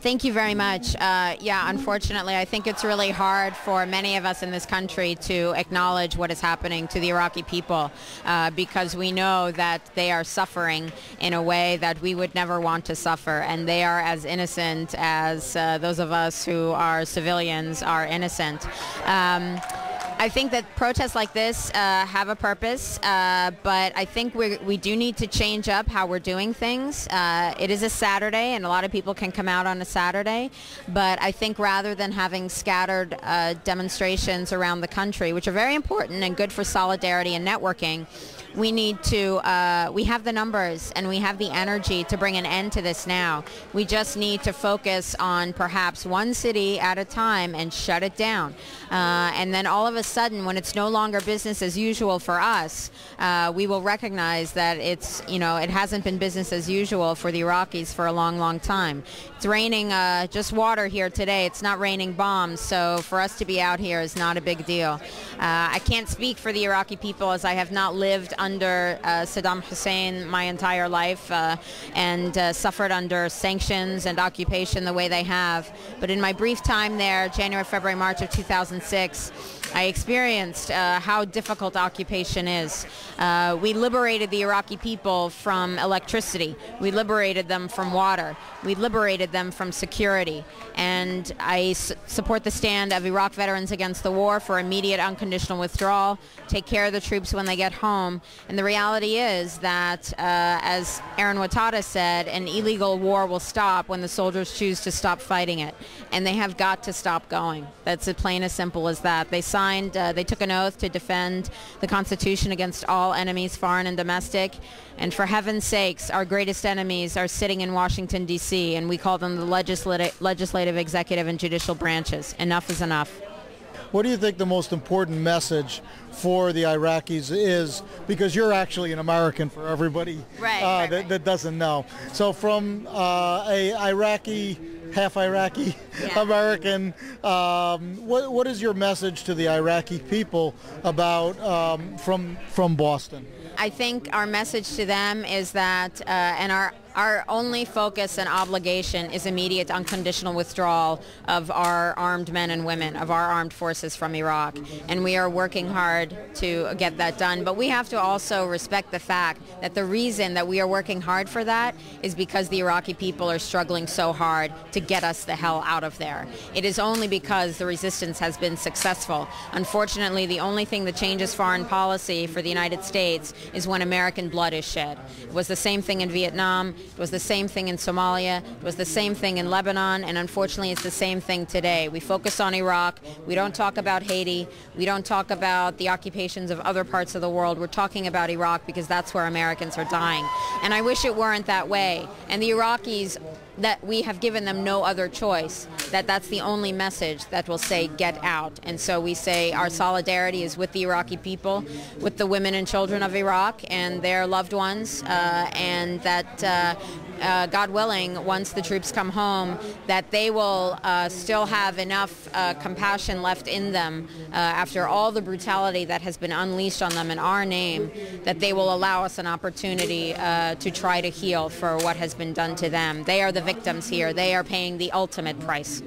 Thank you very much. Yeah, unfortunately, I think it's really hard for many of us in this country to acknowledge what is happening to the Iraqi people because we know that they are suffering in a way that we would never want to suffer, and they are as innocent as those of us who are civilians are innocent. I think that protests like this have a purpose, but I think we do need to change up how we're doing things. It is a Saturday, and a lot of people can come out on a Saturday, but I think rather than having scattered demonstrations around the country, which are very important and good for solidarity and networking, we need to, we have the numbers and we have the energy to bring an end to this now. We just need to focus on perhaps one city at a time and shut it down. And then all of a sudden, when it's no longer business as usual for us, we will recognize that it's, you know, it hasn't been business as usual for the Iraqis for a long, long time. It's raining just water here today. It's not raining bombs, so for us to be out here is not a big deal. I can't speak for the Iraqi people as I have not lived under Saddam Hussein my entire life and suffered under sanctions and occupation the way they have. But in my brief time there, January, February, March of 2006, I experienced how difficult occupation is. We liberated the Iraqi people from electricity. We liberated them from water. We liberated them from security. And I support the stand of Iraq Veterans Against the War for immediate unconditional withdrawal, take care of the troops when they get home. And the reality is that, as Aaron Watada said, an illegal war will stop when the soldiers choose to stop fighting it. And they have got to stop going. That's as plain as simple as that. They took an oath to defend the Constitution against all enemies, foreign and domestic. And for heaven's sakes, our greatest enemies are sitting in Washington, D.C., and we call them the legislative, executive, and judicial branches. Enough is enough. What do you think the most important message for the Iraqis is? Because you're actually an American for everybody that doesn't know. So from a half Iraqi American, what is your message to the Iraqi people about from Boston? I think our message to them is that, and our only focus and obligation is immediate unconditional withdrawal of our armed men and women, of our armed forces from Iraq. And we are working hard to get that done. But we have to also respect the fact that the reason that we are working hard for that is because the Iraqi people are struggling so hard to get us the hell out of there. It is only because the resistance has been successful. Unfortunately, the only thing that changes foreign policy for the United States is when American blood is shed. It was the same thing in Vietnam. It was the same thing in Somalia. It was the same thing in Lebanon. And unfortunately, it's the same thing today. We focus on Iraq. We don't talk about Haiti. We don't talk about the occupations of other parts of the world. We're talking about Iraq because that's where Americans are dying. And I wish it weren't that way. And the Iraqis, that we have given them no other choice, that's the only message that will say get out. And so we say our solidarity is with the Iraqi people, with the women and children of Iraq and their loved ones, and that God willing, once the troops come home, that they will still have enough compassion left in them after all the brutality that has been unleashed on them in our name, that they will allow us an opportunity to try to heal for what has been done to them. They are the victims here. They are paying the ultimate price.